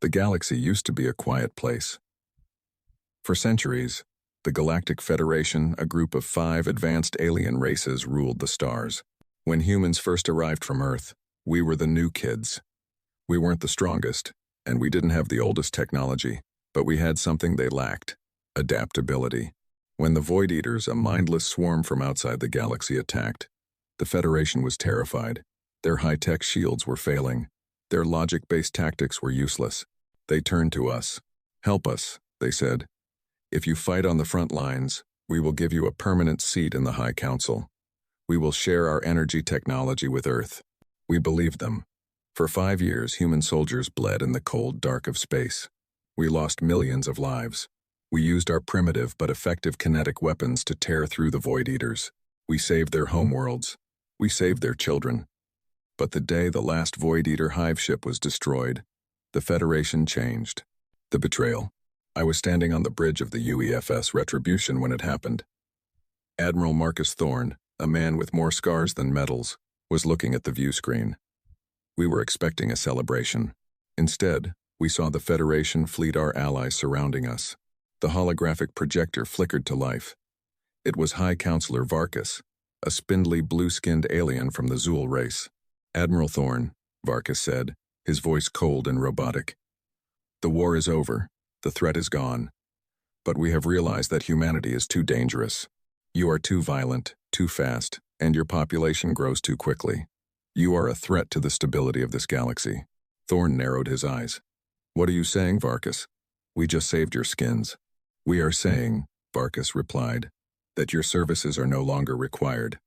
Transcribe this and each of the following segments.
The galaxy used to be a quiet place. For centuries, the Galactic Federation, a group of 5 advanced alien races, ruled the stars. When humans first arrived from Earth, we were the new kids. We weren't the strongest, and we didn't have the oldest technology, but we had something they lacked: adaptability. When the Void Eaters, a mindless swarm from outside the galaxy, attacked, the Federation was terrified. Their high-tech shields were failing. Their logic-based tactics were useless. They turned to us. "Help us," they said. "If you fight on the front lines, we will give you a permanent seat in the High Council. We will share our energy technology with Earth." We believed them. For 5 years, human soldiers bled in the cold dark of space. We lost millions of lives. We used our primitive but effective kinetic weapons to tear through the Void Eaters. We saved their homeworlds. We saved their children. But the day the last Void Eater hive ship was destroyed, the Federation changed. The betrayal. I was standing on the bridge of the UEFS Retribution when it happened. Admiral Marcus Thorne, a man with more scars than medals, was looking at the view screen. We were expecting a celebration. Instead, we saw the Federation fleet, our allies surrounding us. The holographic projector flickered to life. It was High Counselor Varkas, a spindly blue-skinned alien from the Zool race. "Admiral Thorne," Varkas said, his voice cold and robotic. "The war is over. The threat is gone. But we have realized that humanity is too dangerous. You are too violent, too fast, and your population grows too quickly. You are a threat to the stability of this galaxy." Thorne narrowed his eyes. "What are you saying, Varkas?" "We just saved your skins." "We are saying," Varkas replied, "that your services are no longer required.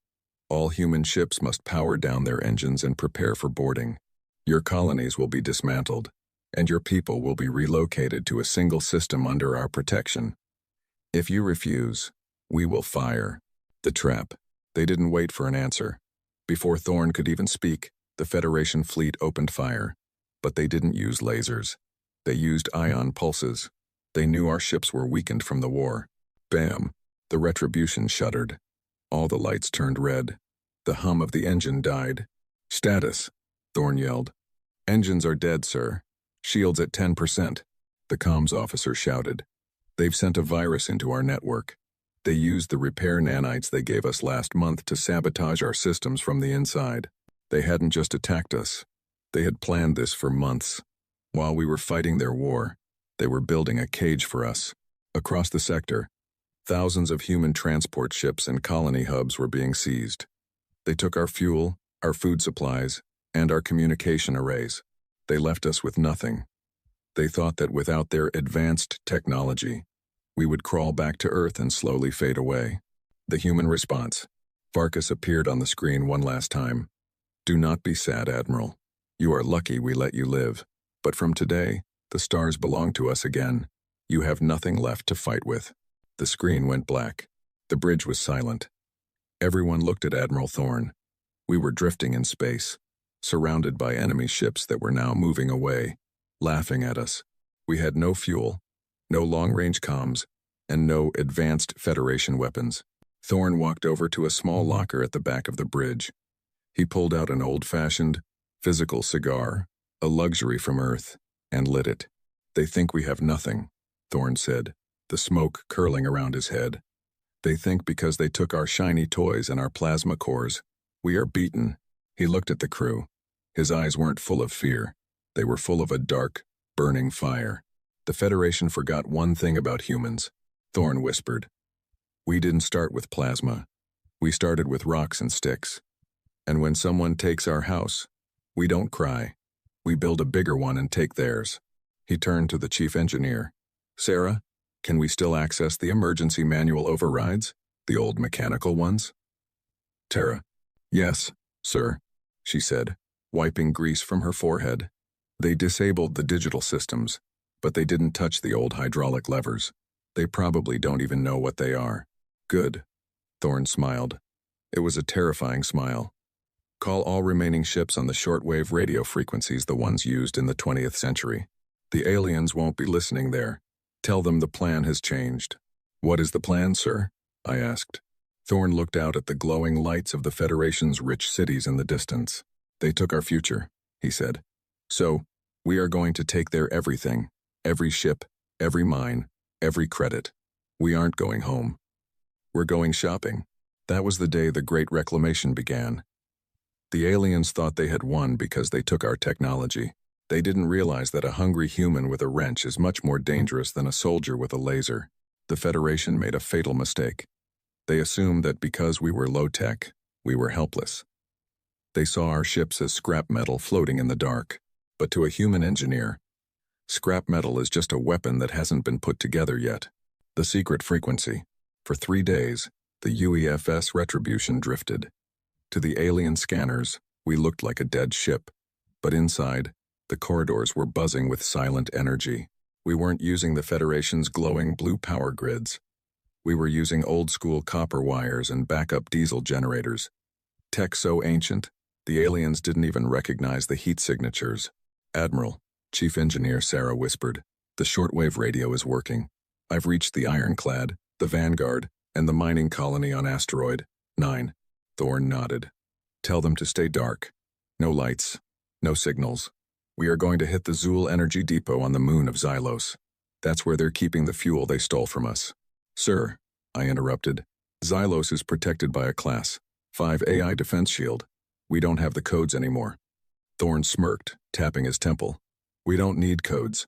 All human ships must power down their engines and prepare for boarding. Your colonies will be dismantled, and your people will be relocated to a single system under our protection. If you refuse, we will fire." The trap. They didn't wait for an answer. Before Thorne could even speak, the Federation fleet opened fire. But they didn't use lasers. They used ion pulses. They knew our ships were weakened from the war. Bam! The Retribution shuddered. All the lights turned red. The hum of the engine died. "Status!" Thorne yelled. "Engines are dead, sir. Shields at 10%. The comms officer shouted. "They've sent a virus into our network. They used the repair nanites they gave us last month to sabotage our systems from the inside. They hadn't just attacked us. They had planned this for months. While we were fighting their war, they were building a cage for us. Across the sector, thousands of human transport ships and colony hubs were being seized. They took our fuel, our food supplies, and our communication arrays. They left us with nothing. They thought that without their advanced technology, we would crawl back to Earth and slowly fade away." The human response. Varkas appeared on the screen one last time. "Do not be sad, Admiral. You are lucky we let you live. But from today, the stars belong to us again. You have nothing left to fight with." The screen went black. The bridge was silent. Everyone looked at Admiral Thorne. We were drifting in space, surrounded by enemy ships that were now moving away, laughing at us. We had no fuel, no long-range comms, and no advanced Federation weapons. Thorne walked over to a small locker at the back of the bridge. He pulled out an old-fashioned, physical cigar, a luxury from Earth, and lit it. "They think we have nothing," Thorne said, the smoke curling around his head. "They think because they took our shiny toys and our plasma cores, we are beaten." He looked at the crew. His eyes weren't full of fear. They were full of a dark, burning fire. "The Federation forgot one thing about humans," Thorne whispered. "We didn't start with plasma. We started with rocks and sticks. And when someone takes our house, we don't cry. We build a bigger one and take theirs." He turned to the chief engineer. "Sarah, can we still access the emergency manual overrides, the old mechanical ones?" Tara. "Yes, sir," she said, wiping grease from her forehead. "They disabled the digital systems, but they didn't touch the old hydraulic levers. They probably don't even know what they are." "Good," Thorne smiled. It was a terrifying smile. "Call all remaining ships on the shortwave radio frequencies, the ones used in the 20th century. The aliens won't be listening there. Tell them the plan has changed." "What is the plan, sir?" I asked. Thorne looked out at the glowing lights of the Federation's rich cities in the distance. "They took our future," he said. "So, We are going to take their everything, every ship, every mine, every credit. We aren't going home. We're going shopping. That was the day the Great Reclamation began. The aliens thought they had won because they took our technology. They didn't realize that a hungry human with a wrench is much more dangerous than a soldier with a laser. The Federation made a fatal mistake. They assumed that because we were low-tech, we were helpless. They saw our ships as scrap metal floating in the dark. But to a human engineer, scrap metal is just a weapon that hasn't been put together yet. The secret frequency. For 3 days, the UEFS Retribution drifted. To the alien scanners, we looked like a dead ship. But inside, the corridors were buzzing with silent energy. We weren't using the Federation's glowing blue power grids. We were using old-school copper wires and backup diesel generators. Tech so ancient, the aliens didn't even recognize the heat signatures. "Admiral," Chief Engineer Sarah whispered, "the shortwave radio is working. I've reached the Ironclad, the Vanguard, and the mining colony on Asteroid 9. Thorne nodded. "Tell them to stay dark. No lights, no signals. We are going to hit the Zool Energy Depot on the moon of Xylos. That's where they're keeping the fuel they stole from us." "Sir," I interrupted, "Xylos is protected by a Class 5 AI defense shield. We don't have the codes anymore." Thorne smirked, tapping his temple. "We don't need codes.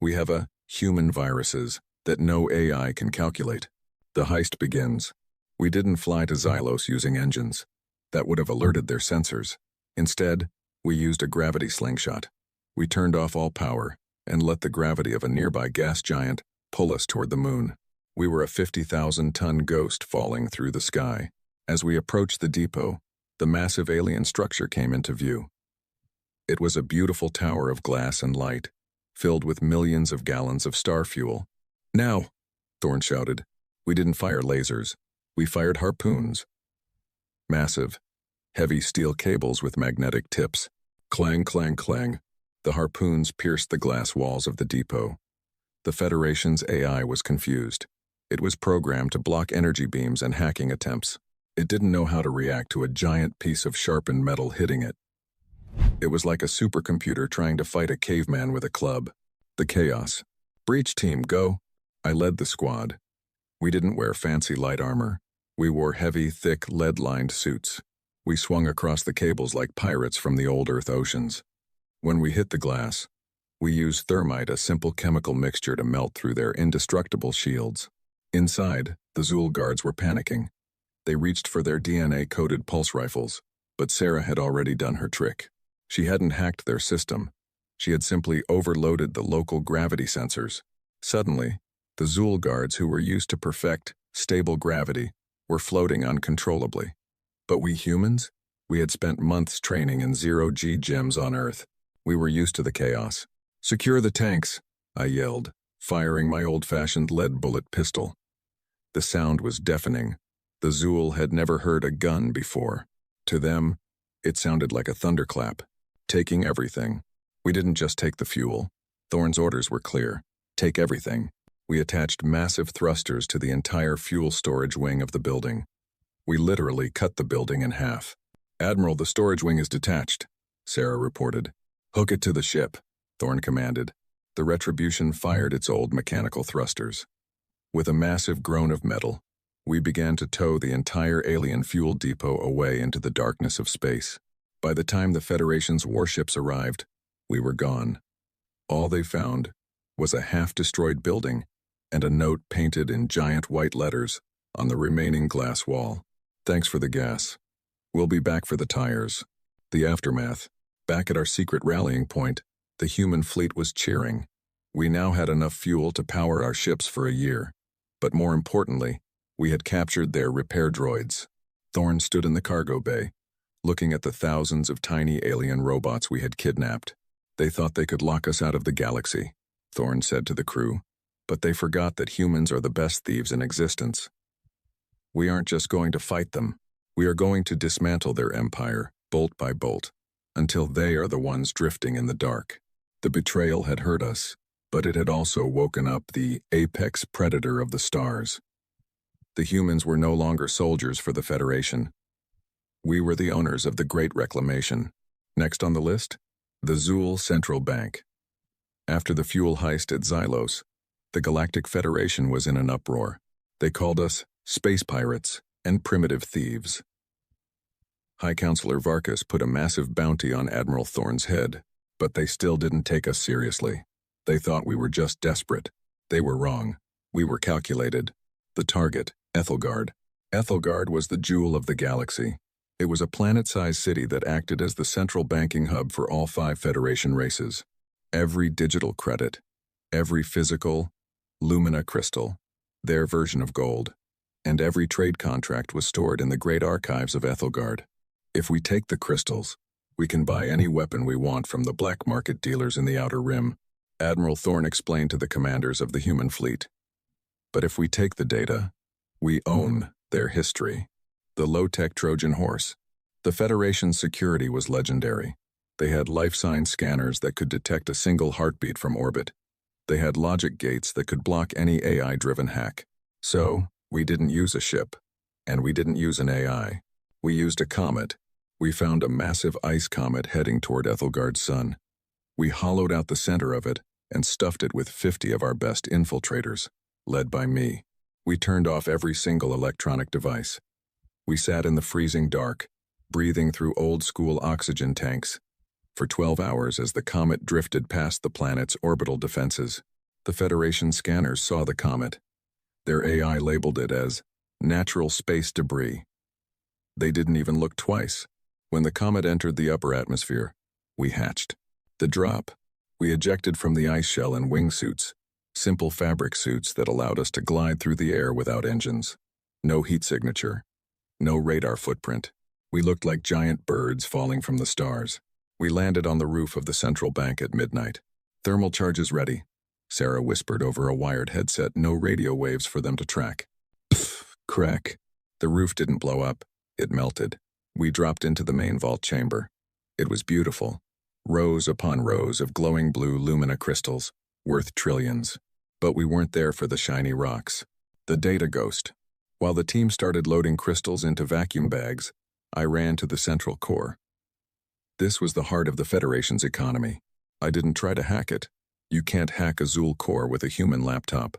We have human viruses that no AI can calculate. The heist begins. We didn't fly to Xylos using engines. That would have alerted their sensors. Instead, we used a gravity slingshot. We turned off all power and let the gravity of a nearby gas giant pull us toward the moon. We were a 50,000-ton ghost falling through the sky. As we approached the depot, the massive alien structure came into view. It was a beautiful tower of glass and light, filled with millions of gallons of star fuel. "Now!" Thorne shouted. We didn't fire lasers. We fired harpoons. Massive, heavy steel cables with magnetic tips. Clang, clang, clang. The harpoons pierced the glass walls of the depot. The Federation's AI was confused. It was programmed to block energy beams and hacking attempts. It didn't know how to react to a giant piece of sharpened metal hitting it. It was like a supercomputer trying to fight a caveman with a club. The chaos. "Breach team, go!" I led the squad. We didn't wear fancy light armor. We wore heavy, thick, lead-lined suits. We swung across the cables like pirates from the old Earth oceans. When we hit the glass, we used thermite, a simple chemical mixture, to melt through their indestructible shields. Inside, the Zool guards were panicking. They reached for their DNA-coated pulse rifles, but Sarah had already done her trick. She hadn't hacked their system. She had simply overloaded the local gravity sensors. Suddenly, the Zool guards, who were used to perfect, stable gravity, were floating uncontrollably. But we humans? We had spent months training in zero-G gyms on Earth. We were used to the chaos. "Secure the tanks," I yelled, firing my old-fashioned lead bullet pistol. The sound was deafening. The Zool had never heard a gun before. To them, it sounded like a thunderclap. Taking everything. We didn't just take the fuel. Thorne's orders were clear. Take everything. We attached massive thrusters to the entire fuel storage wing of the building. We literally cut the building in half. "Admiral, the storage wing is detached," Sarah reported. "Hook it to the ship," Thorne commanded. The Retribution fired its old mechanical thrusters. With a massive groan of metal, we began to tow the entire alien fuel depot away into the darkness of space. By the time the Federation's warships arrived, we were gone. All they found was a half-destroyed building and a note painted in giant white letters on the remaining glass wall. "Thanks for the gas. We'll be back for the tires." The aftermath. Back at our secret rallying point, the human fleet was cheering. We now had enough fuel to power our ships for a year. But more importantly, we had captured their repair droids. Thorne stood in the cargo bay, looking at the thousands of tiny alien robots we had kidnapped. "They thought they could lock us out of the galaxy," Thorne said to the crew. "But they forgot that humans are the best thieves in existence. We aren't just going to fight them. We are going to dismantle their empire, bolt by bolt, until they are the ones drifting in the dark." The betrayal had hurt us, but it had also woken up the apex predator of the stars. The humans were no longer soldiers for the Federation. We were the owners of the Great Reclamation. Next on the list, The Zool Central Bank. After the fuel heist at Xylos, the Galactic Federation was in an uproar. They called us space pirates and primitive thieves. High Counselor Varkas put a massive bounty on Admiral Thorne's head, but they still didn't take us seriously. They thought we were just desperate. They were wrong. We were calculated. The target, Ethelgard. Ethelgard was the jewel of the galaxy. It was a planet-sized city that acted as the central banking hub for all 5 Federation races. Every digital credit, every physical, Lumina crystal, their version of gold, and every trade contract was stored in the great archives of Ethelgard. If we take the crystals, we can buy any weapon we want from the black market dealers in the Outer Rim, Admiral Thorne explained to the commanders of the human fleet. But if we take the data, we own their history. The low-tech Trojan horse. The Federation's security was legendary. They had life sign scanners that could detect a single heartbeat from orbit. They had logic gates that could block any AI-driven hack. So, we didn't use a ship, and we didn't use an AI. We used a comet. We found a massive ice comet heading toward Ethelgard's sun. We hollowed out the center of it and stuffed it with 50 of our best infiltrators, led by me. We turned off every single electronic device. We sat in the freezing dark, breathing through old-school oxygen tanks, for 12 hours as the comet drifted past the planet's orbital defenses. The Federation scanners saw the comet. Their AI labeled it as natural space debris. They didn't even look twice. When the comet entered the upper atmosphere, we hatched. The drop, we ejected from the ice shell in wingsuits, simple fabric suits that allowed us to glide through the air without engines. No heat signature, no radar footprint. We looked like giant birds falling from the stars. We landed on the roof of the central bank at midnight. Thermal charges ready, Sarah whispered over a wired headset, no radio waves for them to track. Pfft, crack. The roof didn't blow up, it melted. We dropped into the main vault chamber. It was beautiful. Rows upon rows of glowing blue Lumina crystals, worth trillions. But we weren't there for the shiny rocks. The data ghost. While the team started loading crystals into vacuum bags, I ran to the central core. This was the heart of the Federation's economy. I didn't try to hack it. You can't hack a Zool core with a human laptop.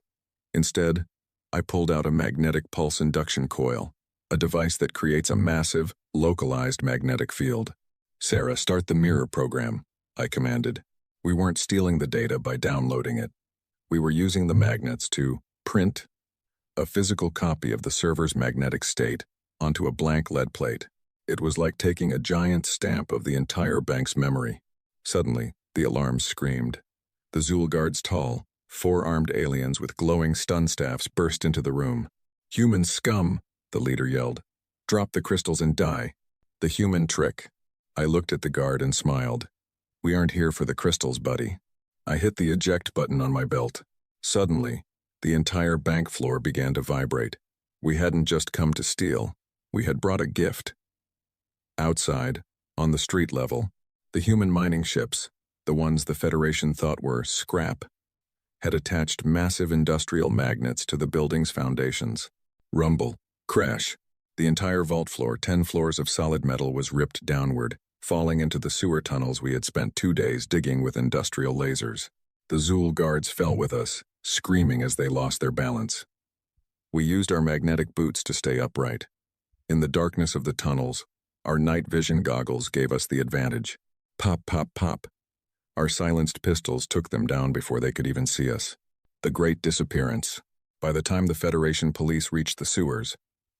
Instead, I pulled out a magnetic pulse induction coil, a device that creates a massive, localized magnetic field. Sarah, start the mirror program, I commanded. We weren't stealing the data by downloading it. We were using the magnets to print a physical copy of the server's magnetic state onto a blank lead plate. It was like taking a giant stamp of the entire bank's memory. Suddenly, the alarms screamed. The Zool guards, tall, 4-armed aliens with glowing stun staffs, burst into the room. "Human scum," the leader yelled. "Drop the crystals and die." The human trick. I looked at the guard and smiled. "We aren't here for the crystals, buddy." I hit the eject button on my belt. Suddenly, the entire bank floor began to vibrate. We hadn't just come to steal. We had brought a gift. Outside, on the street level, the human mining ships, the ones the Federation thought were scrap, had attached massive industrial magnets to the building's foundations. Rumble. Crash. The entire vault floor, 10 floors of solid metal, was ripped downward, falling into the sewer tunnels we had spent 2 days digging with industrial lasers. The Zool guards fell with us, screaming as they lost their balance. We used our magnetic boots to stay upright. In the darkness of the tunnels, our night vision goggles gave us the advantage. Pop, pop, pop. Our silenced pistols took them down before they could even see us. The Great Disappearance. By the time the Federation police reached the sewers,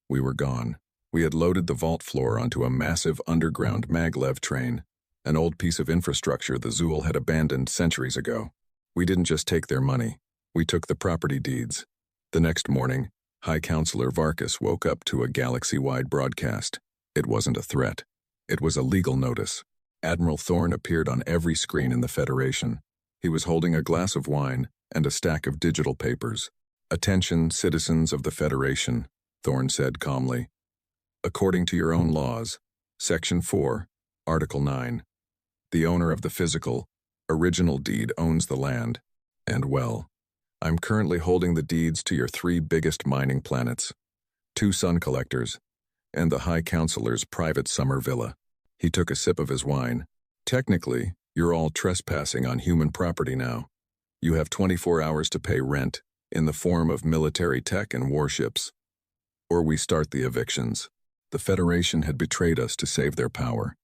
we were gone. We had loaded the vault floor onto a massive underground maglev train, an old piece of infrastructure the Zool had abandoned centuries ago. We didn't just take their money, we took the property deeds. The next morning, High Counselor Varkas woke up to a galaxy-wide broadcast. It wasn't a threat. It was a legal notice. Admiral Thorne appeared on every screen in the Federation. He was holding a glass of wine and a stack of digital papers. "Attention, citizens of the Federation," Thorne said calmly. "According to your own laws, Section 4, Article 9, the owner of the physical, original deed owns the land. And well, I'm currently holding the deeds to your 3 biggest mining planets, 2 sun collectors, and the High Counselor's private summer villa." He took a sip of his wine. "Technically, You're all trespassing on human property now. You have 24 hours to pay rent, in the form of military tech and warships. Or we start the evictions. The Federation had betrayed us to save their power.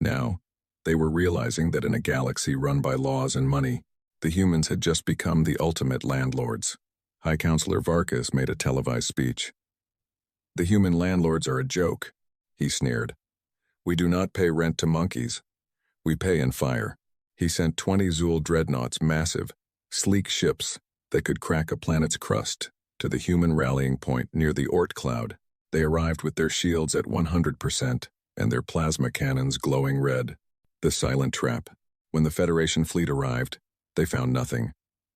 Now, they were realizing that in a galaxy run by laws and money, the humans had just become the ultimate landlords. High Counselor Varkas made a televised speech. The human landlords are a joke, he sneered. We do not pay rent to monkeys. We pay in fire. He sent 20 Zul dreadnoughts, massive, sleek ships that could crack a planet's crust, to the human rallying point near the Oort cloud. They arrived with their shields at 100% and their plasma cannons glowing red. The silent trap. When the Federation fleet arrived, they found nothing.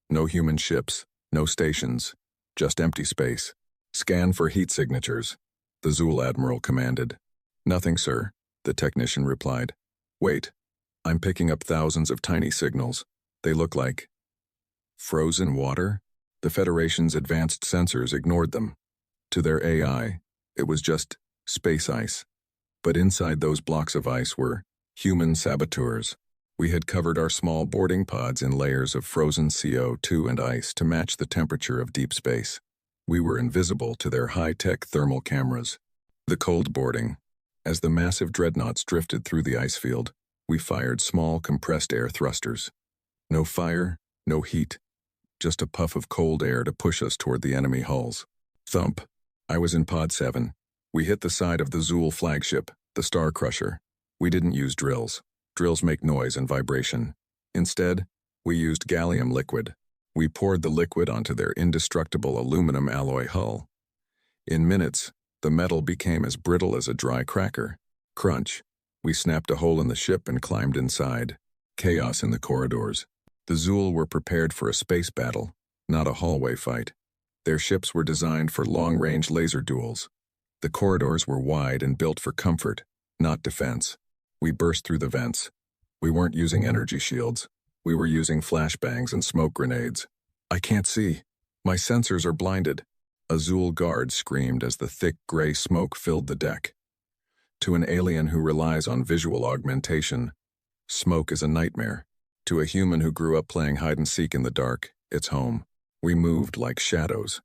No human ships, no stations, just empty space. Scan for heat signatures, the Zul Admiral commanded. Nothing, sir, the technician replied. Wait, I'm picking up thousands of tiny signals. They look like frozen water? The Federation's advanced sensors ignored them. To their AI, it was just space ice. But inside those blocks of ice were human saboteurs. We had covered our small boarding pods in layers of frozen CO2 and ice to match the temperature of deep space. We were invisible to their high-tech thermal cameras. The cold boarding. As the massive dreadnoughts drifted through the ice field, we fired small compressed air thrusters. No fire, no heat, just a puff of cold air to push us toward the enemy hulls. Thump. I was in Pod 7. We hit the side of the Zul flagship, the Star Crusher. We didn't use drills. Drills make noise and vibration. Instead, we used gallium liquid. We poured the liquid onto their indestructible aluminum alloy hull. In minutes, the metal became as brittle as a dry cracker. Crunch. We snapped a hole in the ship and climbed inside. Chaos in the corridors. The Zul were prepared for a space battle, not a hallway fight. Their ships were designed for long-range laser duels. The corridors were wide and built for comfort, not defense. We burst through the vents. We weren't using energy shields. We were using flashbangs and smoke grenades. I can't see. My sensors are blinded. A Zul guard screamed as the thick gray smoke filled the deck. To an alien who relies on visual augmentation, smoke is a nightmare. To a human who grew up playing hide-and-seek in the dark, it's home. We moved like shadows.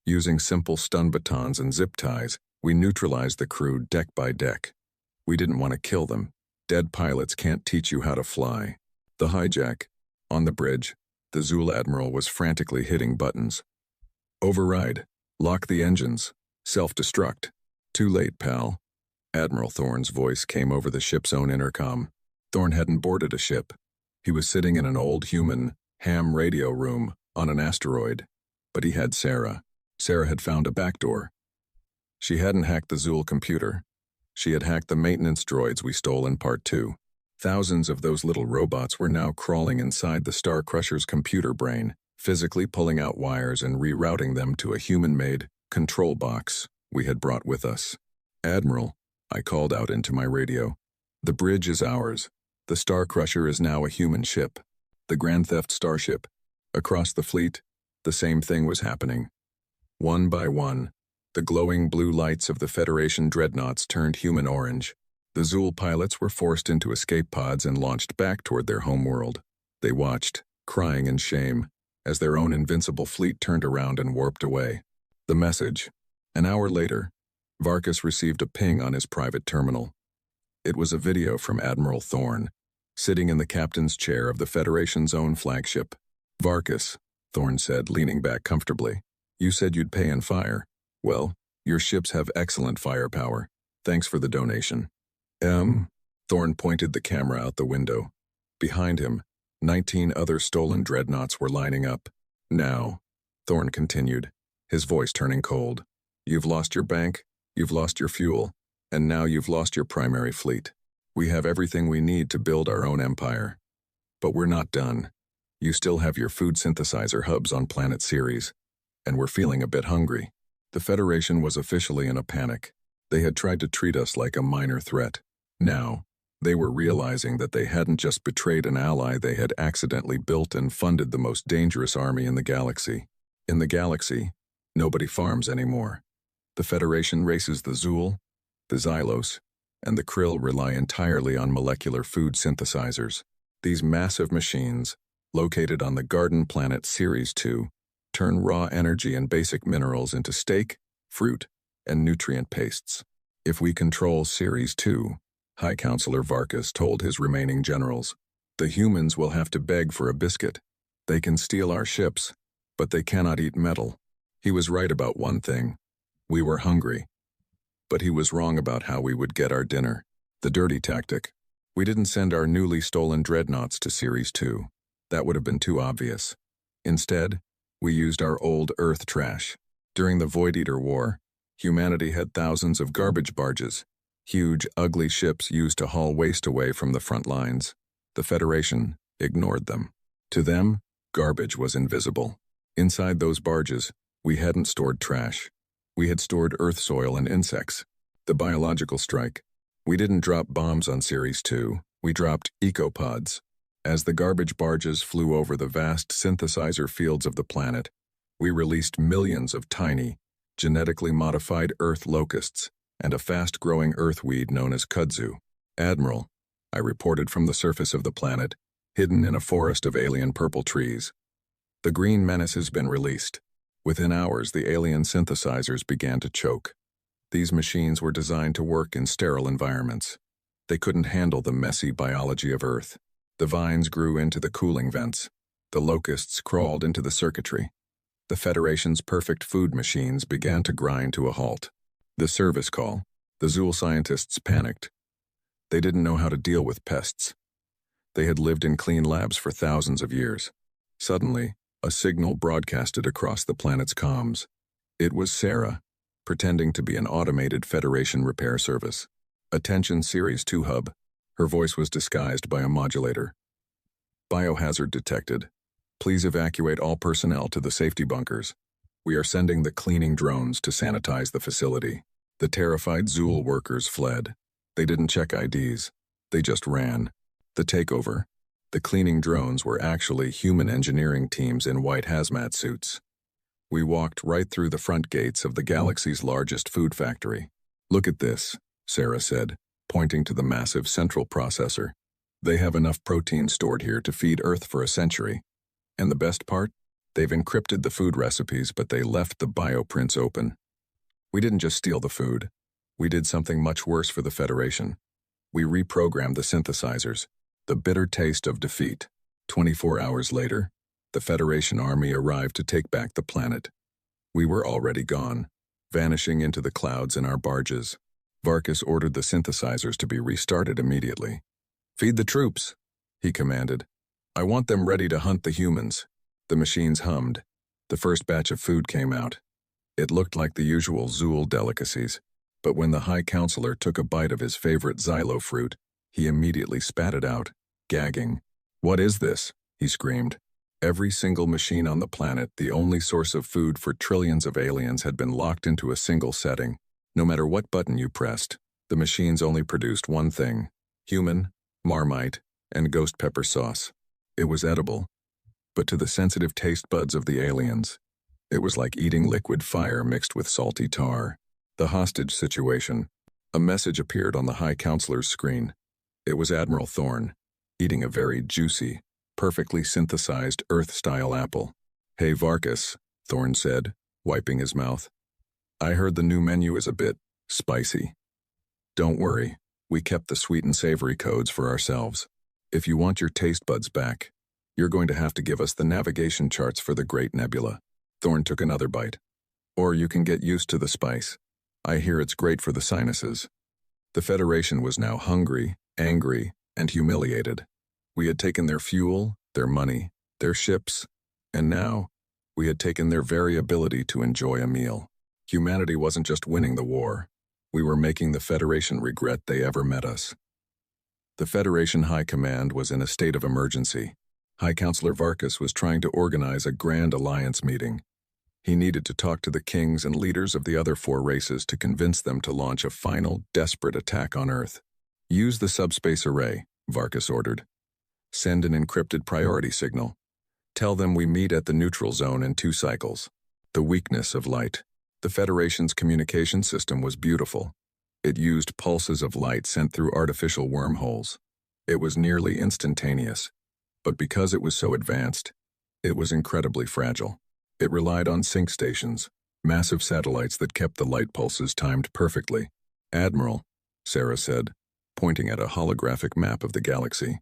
Using simple stun batons and zip ties, we neutralized the crew deck by deck. We didn't want to kill them. Dead pilots can't teach you how to fly. The hijack. On the bridge, the Zul Admiral was frantically hitting buttons. Override. Lock the engines. Self-destruct. Too late, pal. Admiral Thorne's voice came over the ship's own intercom. Thorne hadn't boarded a ship. He was sitting in an old human, ham radio room on an asteroid. But he had Sarah. Sarah had found a backdoor. She hadn't hacked the Zul computer. She had hacked the maintenance droids we stole in Part 2. Thousands of those little robots were now crawling inside the Star Crusher's computer brain, physically pulling out wires and rerouting them to a human-made control box we had brought with us. Admiral, I called out into my radio. The bridge is ours. The Star Crusher is now a human ship. The Grand Theft Starship. Across the fleet, the same thing was happening. One by one, the glowing blue lights of the Federation dreadnoughts turned human orange. The Zul pilots were forced into escape pods and launched back toward their homeworld. They watched, crying in shame, as their own invincible fleet turned around and warped away. The message. An hour later, Varkas received a ping on his private terminal. It was a video from Admiral Thorne, sitting in the captain's chair of the Federation's own flagship. Varkas, Thorne said, leaning back comfortably. You said you'd pay in fire. Well, your ships have excellent firepower. Thanks for the donation. Thorne pointed the camera out the window. Behind him, 19 other stolen dreadnoughts were lining up. Now, Thorne continued, his voice turning cold. You've lost your bank, you've lost your fuel, and now you've lost your primary fleet. We have everything we need to build our own empire. But we're not done. You still have your food synthesizer hubs on Planet Ceres, and we're feeling a bit hungry. The Federation was officially in a panic. They had tried to treat us like a minor threat. Now, they were realizing that they hadn't just betrayed an ally, they had accidentally built and funded the most dangerous army in the galaxy. In the galaxy, nobody farms anymore. The Federation races the Zul, the Xylos, and the Krill rely entirely on molecular food synthesizers. These massive machines, located on the Garden Planet Series 2, turn raw energy and basic minerals into steak, fruit, and nutrient pastes. If we control Series 2, High Counselor Varkas told his remaining generals, the humans will have to beg for a biscuit. They can steal our ships, but they cannot eat metal. He was right about one thing. We were hungry. But he was wrong about how we would get our dinner. The dirty tactic. We didn't send our newly stolen dreadnoughts to Series 2. That would have been too obvious. Instead, we used our old Earth trash. During the Void Eater War, humanity had thousands of garbage barges, huge, ugly ships used to haul waste away from the front lines. The Federation ignored them. To them, garbage was invisible. Inside those barges, we hadn't stored trash. We had stored Earth soil and insects. The biological strike. We didn't drop bombs on Series 2. We dropped ecopods. As the garbage barges flew over the vast synthesizer fields of the planet, we released millions of tiny, genetically modified Earth locusts and a fast-growing earthweed known as kudzu. Admiral, I reported from the surface of the planet, hidden in a forest of alien purple trees. The green menace has been released. Within hours, the alien synthesizers began to choke. These machines were designed to work in sterile environments. They couldn't handle the messy biology of Earth. The vines grew into the cooling vents. The locusts crawled into the circuitry. The Federation's perfect food machines began to grind to a halt. The service call. The Zool scientists panicked. They didn't know how to deal with pests. They had lived in clean labs for thousands of years. Suddenly, a signal broadcasted across the planet's comms. It was Sarah, pretending to be an automated Federation repair service. Attention Series 2 hub. Her voice was disguised by a modulator. Biohazard detected. Please evacuate all personnel to the safety bunkers. We are sending the cleaning drones to sanitize the facility. The terrified Zool workers fled. They didn't check IDs. They just ran. The takeover. The cleaning drones were actually human engineering teams in white hazmat suits. We walked right through the front gates of the galaxy's largest food factory. Look at this, Sarah said, pointing to the massive central processor. They have enough protein stored here to feed Earth for a century. And the best part? They've encrypted the food recipes, but they left the bioprints open. We didn't just steal the food. We did something much worse for the Federation. We reprogrammed the synthesizers. The bitter taste of defeat. 24 hours later, the Federation army arrived to take back the planet. We were already gone, vanishing into the clouds in our barges. Varkas ordered the synthesizers to be restarted immediately. Feed the troops, he commanded. I want them ready to hunt the humans. The machines hummed. The first batch of food came out. It looked like the usual Zool delicacies, but when the High Counselor took a bite of his favorite xylo fruit, he immediately spat it out, gagging. What is this? He screamed. Every single machine on the planet, the only source of food for trillions of aliens, had been locked into a single setting. No matter what button you pressed, the machines only produced one thing: human, Marmite, and ghost pepper sauce. It was edible, but to the sensitive taste buds of the aliens, it was like eating liquid fire mixed with salty tar. The hostage situation. A message appeared on the High Counselor's screen. It was Admiral Thorn, eating a very juicy, perfectly synthesized Earth-style apple. Hey Varkas, Thorn said, wiping his mouth. I heard the new menu is a bit spicy. Don't worry, we kept the sweet and savory codes for ourselves. If you want your taste buds back, you're going to have to give us the navigation charts for the Great Nebula. Thorn took another bite. Or you can get used to the spice. I hear it's great for the sinuses. The Federation was now hungry, angry, and humiliated. We had taken their fuel, their money, their ships, and now we had taken their very ability to enjoy a meal. Humanity wasn't just winning the war. We were making the Federation regret they ever met us. The Federation High Command was in a state of emergency. High Counselor Varkas was trying to organize a Grand Alliance meeting. He needed to talk to the kings and leaders of the other 4 races to convince them to launch a final, desperate attack on Earth. Use the subspace array, Varkas ordered. Send an encrypted priority signal. Tell them we meet at the neutral zone in 2 cycles. The weakness of light. The Federation's communication system was beautiful. It used pulses of light sent through artificial wormholes. It was nearly instantaneous, But because it was so advanced, it was incredibly fragile. It relied on sync stations, massive satellites that kept the light pulses timed perfectly. "Admiral," Sarah said, pointing at a holographic map of the galaxy,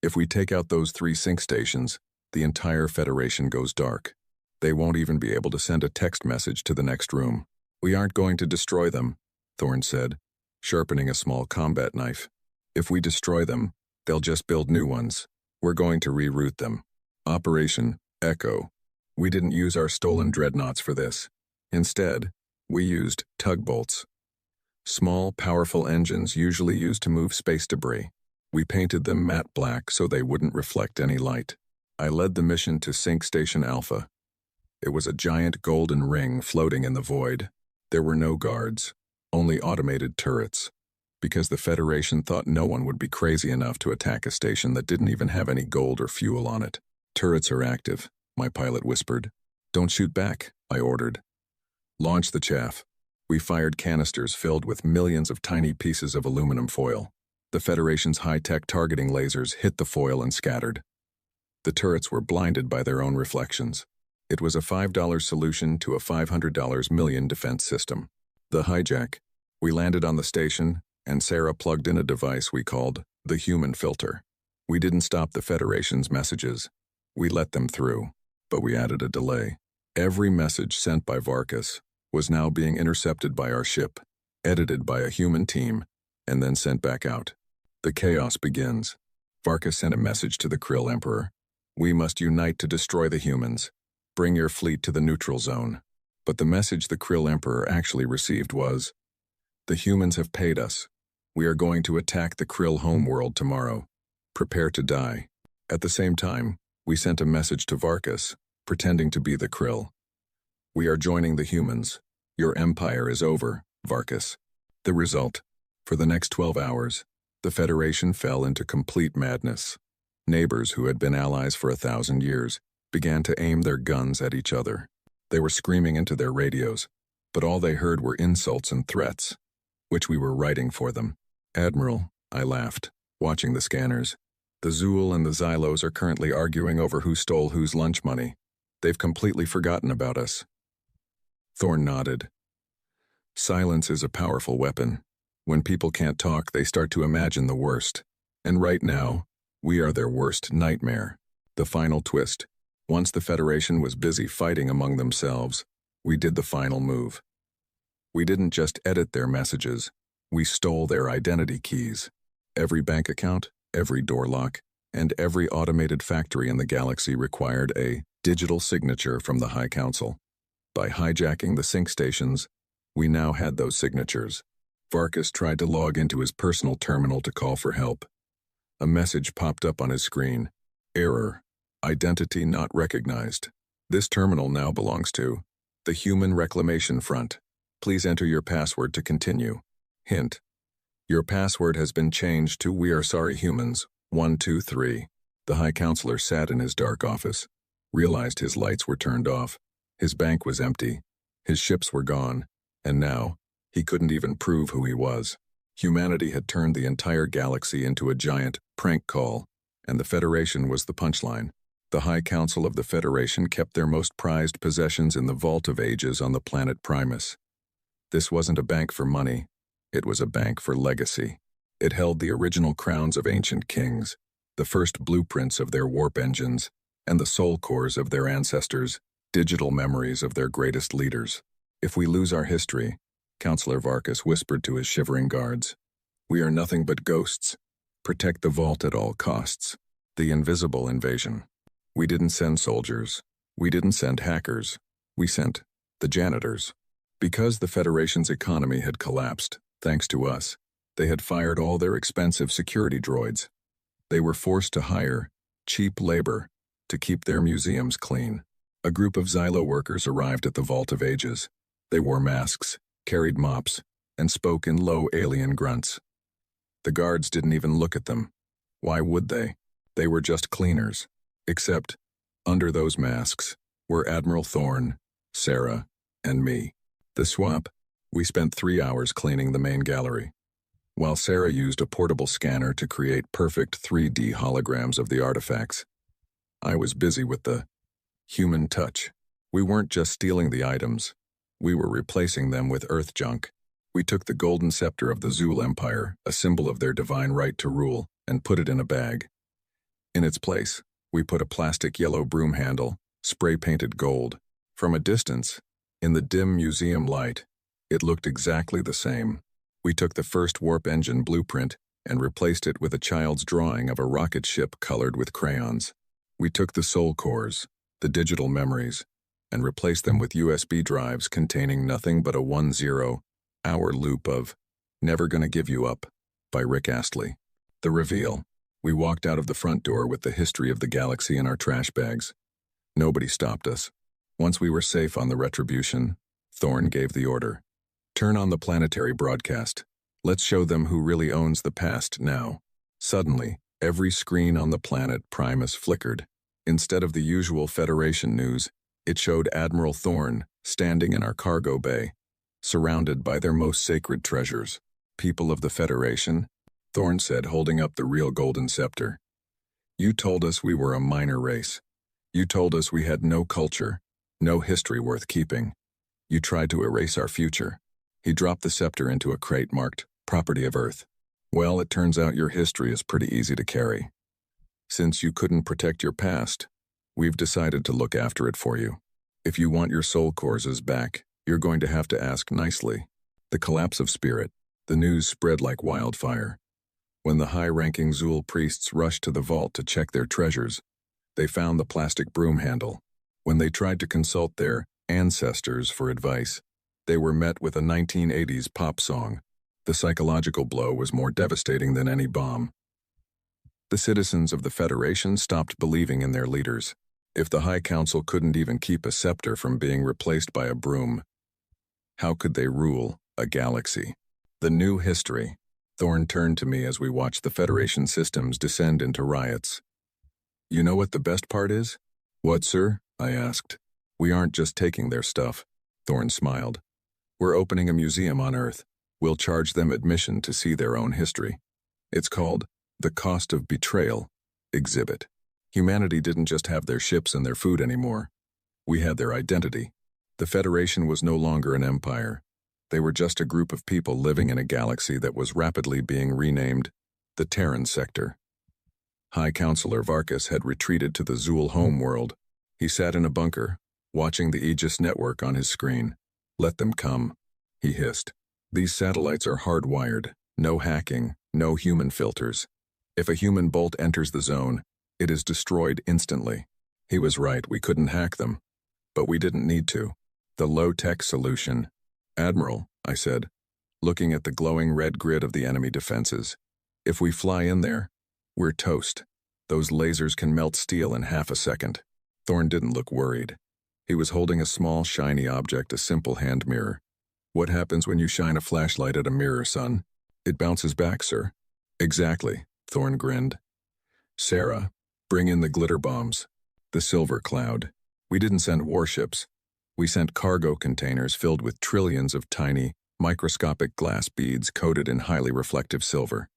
"if we take out those 3 sync stations, the entire Federation goes dark. They won't even be able to send a text message to the next room." "We aren't going to destroy them," Thorne said, sharpening a small combat knife. "If we destroy them, they'll just build new ones. We're going to reroute them." Operation Echo. We didn't use our stolen dreadnoughts for this. Instead, we used tugbolts. Small, powerful engines usually used to move space debris. We painted them matte black so they wouldn't reflect any light. I led the mission to Sync Station Alpha. It was a giant golden ring floating in the void. There were no guards, only automated turrets, because the Federation thought no one would be crazy enough to attack a station that didn't even have any gold or fuel on it. "Turrets are active," my pilot whispered. "Don't shoot back," I ordered. "Launch the chaff." We fired canisters filled with millions of tiny pieces of aluminum foil. The Federation's high-tech targeting lasers hit the foil and scattered. The turrets were blinded by their own reflections. It was a $5 solution to a $500 million defense system. The hijack. We landed on the station, and Sarah plugged in a device we called the human filter. We didn't stop the Federation's messages. We let them through, but we added a delay. Every message sent by Varkas was now being intercepted by our ship, edited by a human team, and then sent back out. The chaos begins. Varkas sent a message to the Krill Emperor. "We must unite to destroy the humans. Bring your fleet to the neutral zone." But the message the Krill Emperor actually received was, "The humans have paid us. We are going to attack the Krill homeworld tomorrow. Prepare to die." At the same time, we sent a message to Varkas, pretending to be the Krill. "We are joining the humans. Your empire is over, Varkas." The result: for the next 12 hours, the Federation fell into complete madness. Neighbors who had been allies for 1,000 years began to aim their guns at each other. They were screaming into their radios, but all they heard were insults and threats, which we were writing for them. "Admiral," I laughed, watching the scanners. "The Zool and the Xylos are currently arguing over who stole whose lunch money. They've completely forgotten about us." Thorne nodded. "Silence is a powerful weapon. When people can't talk, they start to imagine the worst. And right now, we are their worst nightmare." The final twist. Once the Federation was busy fighting among themselves, we did the final move. We didn't just edit their messages, we stole their identity keys. Every bank account, every door lock, and every automated factory in the galaxy required a digital signature from the High Council. By hijacking the sync stations, we now had those signatures. Varkas tried to log into his personal terminal to call for help. A message popped up on his screen. "Error. Identity not recognized. This terminal now belongs to the Human Reclamation Front. Please enter your password to continue. Hint. Your password has been changed to We Are Sorry Humans, 123. The High Counselor sat in his dark office, realized his lights were turned off, his bank was empty, his ships were gone, and now, he couldn't even prove who he was. Humanity had turned the entire galaxy into a giant prank call, and the Federation was the punchline. The High Council of the Federation kept their most prized possessions in the Vault of Ages on the planet Primus. This wasn't a bank for money, it was a bank for legacy. It held the original crowns of ancient kings, the first blueprints of their warp engines, and the soul cores of their ancestors, digital memories of their greatest leaders. "If we lose our history," Counselor Varkas whispered to his shivering guards, "we are nothing but ghosts. Protect the vault at all costs." The invisible invasion. We didn't send soldiers. We didn't send hackers. We sent the janitors. Because the Federation's economy had collapsed, thanks to us, they had fired all their expensive security droids. They were forced to hire cheap labor to keep their museums clean. A group of Xylo workers arrived at the Vault of Ages. They wore masks, carried mops, and spoke in low alien grunts. The guards didn't even look at them. Why would they? They were just cleaners. Except, under those masks, were Admiral Thorne, Sarah, and me. The swap. We spent 3 hours cleaning the main gallery. While Sarah used a portable scanner to create perfect 3D holograms of the artifacts, I was busy with the human touch. We weren't just stealing the items. We were replacing them with Earth junk. We took the golden scepter of the Zul Empire, a symbol of their divine right to rule, and put it in a bag. In its place, we put a plastic yellow broom handle, spray-painted gold. From a distance, in the dim museum light, it looked exactly the same. We took the first warp engine blueprint and replaced it with a child's drawing of a rocket ship colored with crayons. We took the soul cores, the digital memories, and replaced them with USB drives containing nothing but a 10-hour loop of Never Gonna Give You Up by Rick Astley. The reveal. We walked out of the front door with the history of the galaxy in our trash bags. Nobody stopped us. Once we were safe on the Retribution, Thorn gave the order. Turn on the planetary broadcast. Let's show them who really owns the past now. Suddenly, every screen on the planet Primus flickered. Instead of the usual Federation news, it showed Admiral Thorn standing in our cargo bay, surrounded by their most sacred treasures. People of the Federation, Thorn said, holding up the real golden scepter. You told us we were a minor race. You told us we had no culture, no history worth keeping. You tried to erase our future. He dropped the scepter into a crate marked, Property of Earth. Well, it turns out your history is pretty easy to carry. Since you couldn't protect your past, we've decided to look after it for you. If you want your soul cores back, you're going to have to ask nicely. The collapse of spirit. The news spread like wildfire. When the high-ranking Zul priests rushed to the vault to check their treasures, they found the plastic broom handle. When they tried to consult their ancestors for advice, they were met with a 1980s pop song. The psychological blow was more devastating than any bomb. The citizens of the Federation stopped believing in their leaders. If the High Council couldn't even keep a scepter from being replaced by a broom, how could they rule a galaxy? The new history. Thorn turned to me as we watched the Federation systems descend into riots. You know what the best part is? What, sir? I asked. We aren't just taking their stuff. Thorn smiled. We're opening a museum on Earth. We'll charge them admission to see their own history. It's called The Cost of Betrayal Exhibit. Humanity didn't just have their ships and their food anymore. We had their identity. The Federation was no longer an empire. They were just a group of people living in a galaxy that was rapidly being renamed the Terran Sector. High Counselor Varkas had retreated to the Zul homeworld. He sat in a bunker, watching the Aegis network on his screen. Let them come, he hissed. These satellites are hardwired, no hacking, no human filters. If a human bolt enters the zone, it is destroyed instantly. He was right, we couldn't hack them. But we didn't need to. The low-tech solution. Admiral, I said, looking at the glowing red grid of the enemy defenses. If we fly in there, we're toast. Those lasers can melt steel in half a second. Thorn didn't look worried. He was holding a small, shiny object, a simple hand mirror. What happens when you shine a flashlight at a mirror, son? It bounces back, sir. Exactly, Thorn grinned. Sarah, bring in the glitter bombs. The silver cloud. We didn't send warships. We sent cargo containers filled with trillions of tiny, microscopic glass beads coated in highly reflective silver.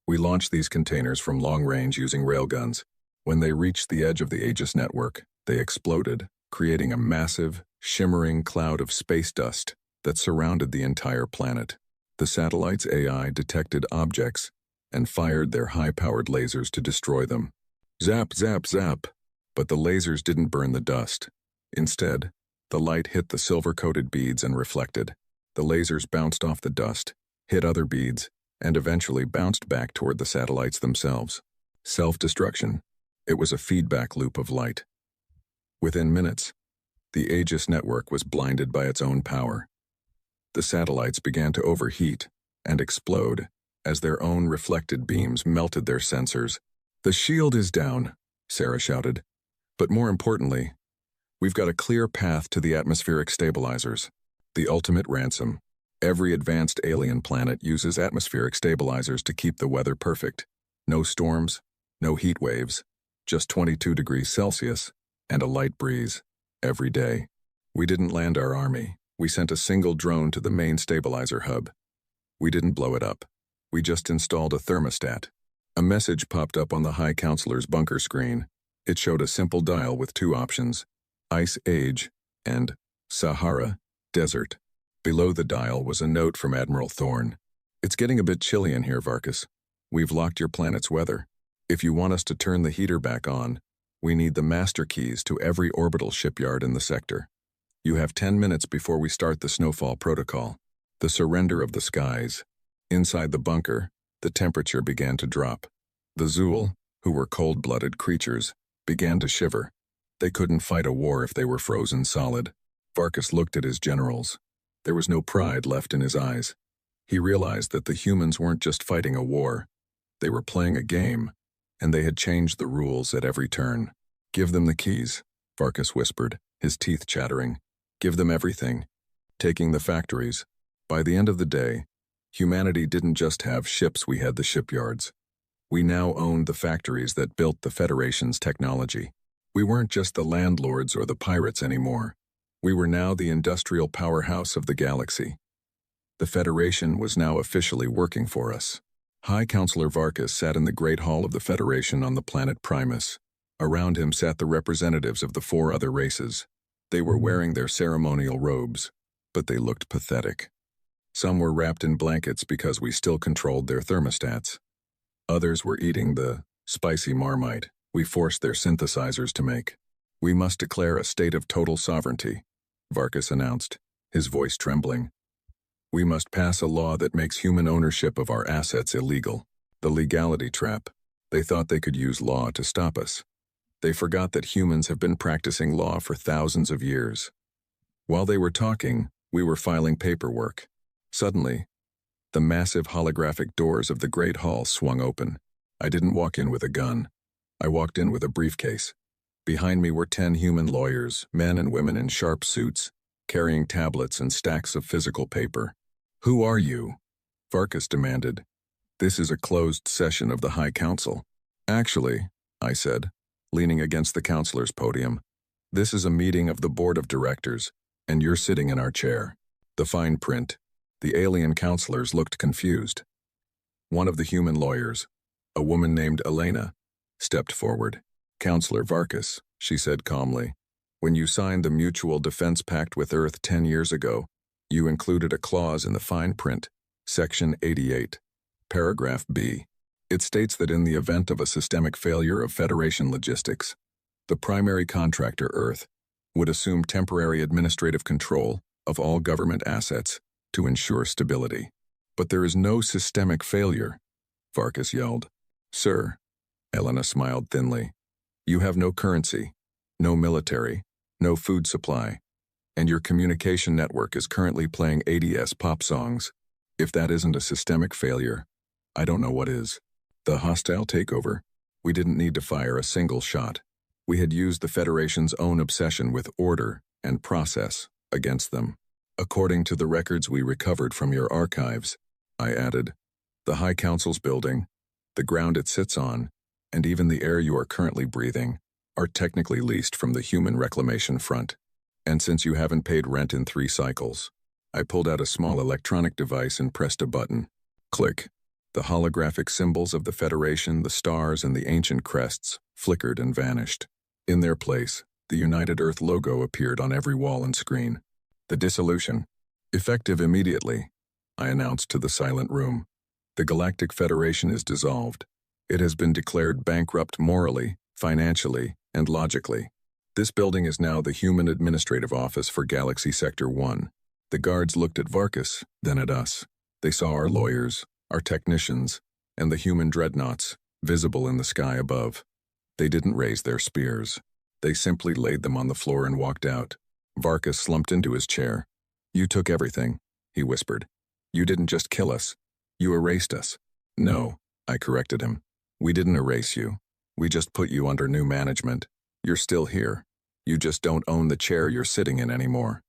We launched these containers from long range using railguns. When they reached the edge of the Aegis network, they exploded, creating a massive, shimmering cloud of space dust that surrounded the entire planet. The satellite's AI detected objects and fired their high-powered lasers to destroy them. Zap, zap, zap. But the lasers didn't burn the dust. Instead, the light hit the silver-coated beads and reflected. The lasers bounced off the dust, hit other beads, and eventually bounced back toward the satellites themselves. Self-destruction. It was a feedback loop of light. Within minutes, the Aegis network was blinded by its own power. The satellites began to overheat and explode as their own reflected beams melted their sensors. The shield is down, Sarah shouted. But more importantly, we've got a clear path to the atmospheric stabilizers. The ultimate ransom. Every advanced alien planet uses atmospheric stabilizers to keep the weather perfect. No storms, no heat waves, just 22 degrees Celsius and a light breeze every day. We didn't land our army. We sent a single drone to the main stabilizer hub. We didn't blow it up. We just installed a thermostat. A message popped up on the High Counselor's bunker screen. It showed a simple dial with two options, Ice Age and Sahara Desert. Below the dial was a note from Admiral Thorne. It's getting a bit chilly in here, Varkas. We've locked your planet's weather. If you want us to turn the heater back on, we need the master keys to every orbital shipyard in the sector. You have 10 minutes before we start the snowfall protocol. The surrender of the skies. Inside the bunker, the temperature began to drop. The Zool, who were cold-blooded creatures, began to shiver. They couldn't fight a war if they were frozen solid. Varkas looked at his generals. There was no pride left in his eyes. He realized that the humans weren't just fighting a war. They were playing a game, and they had changed the rules at every turn. Give them the keys, Varkas whispered, his teeth chattering. Give them everything. Taking the factories. By the end of the day, humanity didn't just have ships, we had the shipyards. We now owned the factories that built the Federation's technology. We weren't just the landlords or the pirates anymore. We were now the industrial powerhouse of the galaxy. The Federation was now officially working for us. High Counselor Varkas sat in the Great Hall of the Federation on the planet Primus. Around him sat the representatives of the 4 other races. They were wearing their ceremonial robes, but they looked pathetic. Some were wrapped in blankets because we still controlled their thermostats. Others were eating the spicy marmite we forced their synthesizers to make. We must declare a state of total sovereignty, Varkas announced, his voice trembling. We must pass a law that makes human ownership of our assets illegal. The legality trap. They thought they could use law to stop us. They forgot that humans have been practicing law for thousands of years. While they were talking, we were filing paperwork. Suddenly, the massive holographic doors of the Great Hall swung open. I didn't walk in with a gun. I walked in with a briefcase. Behind me were 10 human lawyers, men and women in sharp suits, carrying tablets and stacks of physical paper. Who are you? Varkas demanded. This is a closed session of the High Council. Actually, I said, leaning against the counselor's podium, this is a meeting of the board of directors, and you're sitting in our chair. The fine print. The alien counselors looked confused. One of the human lawyers, a woman named Elena, stepped forward. Counselor Varkas, she said calmly, when you signed the Mutual Defense Pact with Earth 10 years ago, you included a clause in the fine print, Section 88, Paragraph B. It states that in the event of a systemic failure of Federation logistics, the primary contractor, Earth, would assume temporary administrative control of all government assets to ensure stability. But there is no systemic failure, Varkas yelled. Sir, Elena smiled thinly, you have no currency, no military, no food supply, and your communication network is currently playing ADS pop songs. If that isn't a systemic failure, I don't know what is. The hostile takeover, we didn't need to fire a single shot. We had used the Federation's own obsession with order and process against them. According to the records we recovered from your archives, I added, the High Council's building, the ground it sits on, and even the air you are currently breathing, are technically leased from the Human Reclamation Front. And since you haven't paid rent in 3 cycles, I pulled out a small electronic device and pressed a button. Click. The holographic symbols of the Federation, the stars, and the ancient crests flickered and vanished. In their place, the United Earth logo appeared on every wall and screen. The dissolution. Effective immediately, I announced to the silent room. The Galactic Federation is dissolved. It has been declared bankrupt morally, financially, and logically. This building is now the Human Administrative Office for Galaxy Sector 1. The guards looked at Varkas, then at us. They saw our lawyers, our technicians, and the human dreadnoughts, visible in the sky above. They didn't raise their spears. They simply laid them on the floor and walked out. Varkas slumped into his chair. You took everything, he whispered. You didn't just kill us. You erased us. No, I corrected him. We didn't erase you. We just put you under new management. You're still here. You just don't own the chair you're sitting in anymore.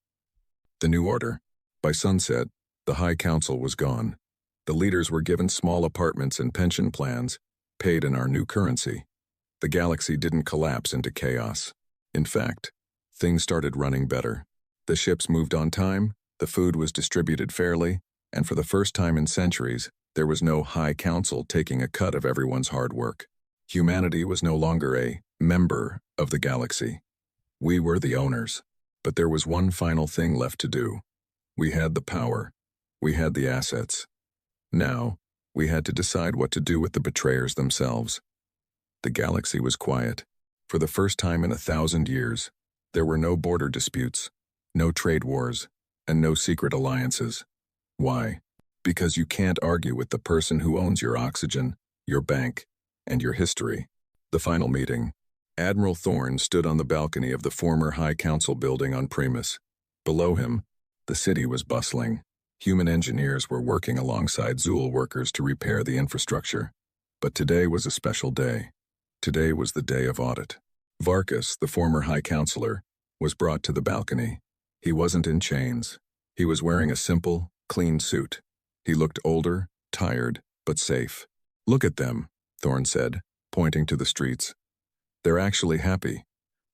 The new order. By sunset, the High Council was gone. The leaders were given small apartments and pension plans, paid in our new currency. The galaxy didn't collapse into chaos. In fact, things started running better. The ships moved on time, the food was distributed fairly, and for the first time in centuries, there was no High Council taking a cut of everyone's hard work. Humanity was no longer a member of the galaxy. We were the owners. But there was one final thing left to do. We had the power. We had the assets. Now, we had to decide what to do with the betrayers themselves. The galaxy was quiet. For the first time in 1,000 years, there were no border disputes, no trade wars, and no secret alliances. Why? Because you can't argue with the person who owns your oxygen, your bank, and your history. The final meeting. Admiral Thorne stood on the balcony of the former High Council building on Primus. Below him, the city was bustling. Human engineers were working alongside Zool workers to repair the infrastructure. But today was a special day. Today was the day of audit. Varkas, the former High Counselor, was brought to the balcony. He wasn't in chains. He was wearing a simple, clean suit. He looked older, tired, but safe. "Look at them," Thorne said, pointing to the streets. "They're actually happy.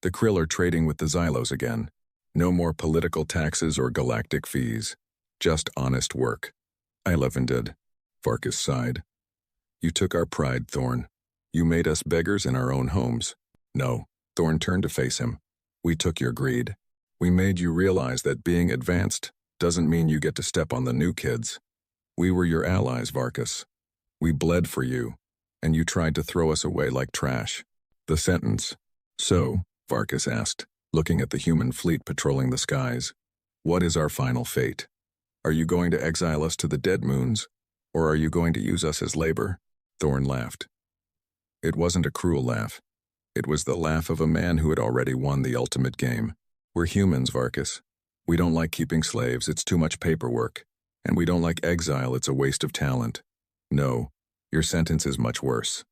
The Krill are trading with the Xylos again. No more political taxes or galactic fees. Just honest work." "Eilevan," Varkas sighed. "You took our pride, Thorne. You made us beggars in our own homes." "No," Thorne turned to face him. "We took your greed. We made you realize that being advanced doesn't mean you get to step on the new kids. We were your allies, Varkas. We bled for you, and you tried to throw us away like trash." The sentence. "So," Varkas asked, looking at the human fleet patrolling the skies, "what is our final fate? Are you going to exile us to the dead moons, or are you going to use us as labor?" Thorne laughed. It wasn't a cruel laugh. It was the laugh of a man who had already won the ultimate game. "We're humans, Varkas. We don't like keeping slaves, it's too much paperwork. And we don't like exile, it's a waste of talent. No, your sentence is much worse."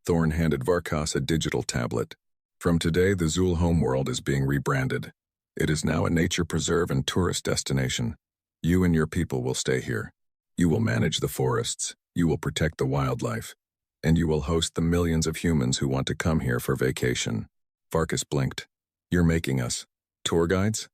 Thorne handed Varkas a digital tablet. "From today, the Zool homeworld is being rebranded. It is now a nature preserve and tourist destination. You and your people will stay here. You will manage the forests, you will protect the wildlife, and you will host the millions of humans who want to come here for vacation." Varkas blinked. "You're making us tour guides?"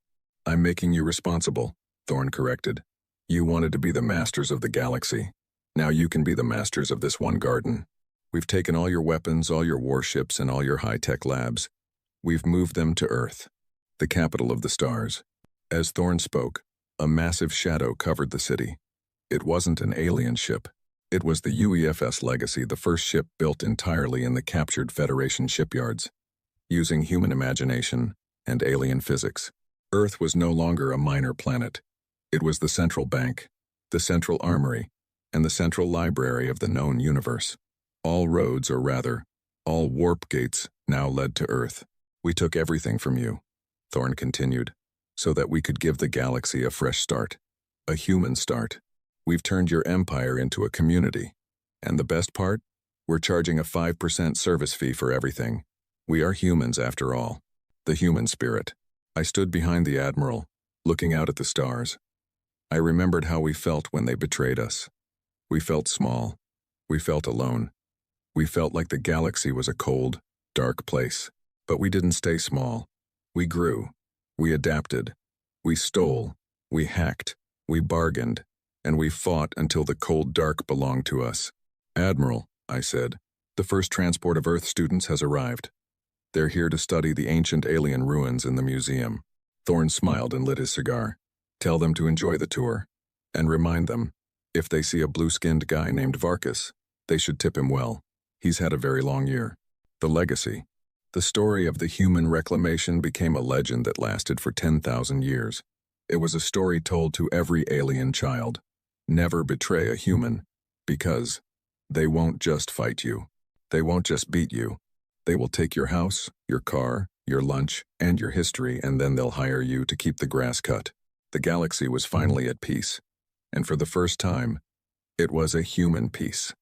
"I'm making you responsible," Thorne corrected. "You wanted to be the masters of the galaxy. Now you can be the masters of this one garden. We've taken all your weapons, all your warships, and all your high-tech labs. We've moved them to Earth, the capital of the stars." As Thorne spoke, a massive shadow covered the city. It wasn't an alien ship. It was the UEFS Legacy, the first ship built entirely in the captured Federation shipyards, using human imagination and alien physics. Earth was no longer a minor planet. It was the central bank, the central armory, and the central library of the known universe. All roads, or rather, all warp gates, now led to Earth. "We took everything from you," Thorne continued, "so that we could give the galaxy a fresh start, a human start. We've turned your empire into a community. And the best part? We're charging a 5% service fee for everything. We are humans after all." The human spirit. I stood behind the Admiral, looking out at the stars. I remembered how we felt when they betrayed us. We felt small. We felt alone. We felt like the galaxy was a cold, dark place. But we didn't stay small. We grew. We adapted. We stole. We hacked. We bargained. And we fought until the cold dark belonged to us. "Admiral," I said, "the first transport of Earth students has arrived. They're here to study the ancient alien ruins in the museum." Thorne smiled and lit his cigar. "Tell them to enjoy the tour. And remind them, if they see a blue-skinned guy named Varkas, they should tip him well. He's had a very long year." The legacy. The story of the human reclamation became a legend that lasted for 10,000 years. It was a story told to every alien child. Never betray a human, because they won't just fight you. They won't just beat you. They will take your house, your car, your lunch, and your history, and then they'll hire you to keep the grass cut. The galaxy was finally at peace, and for the first time, it was a human peace.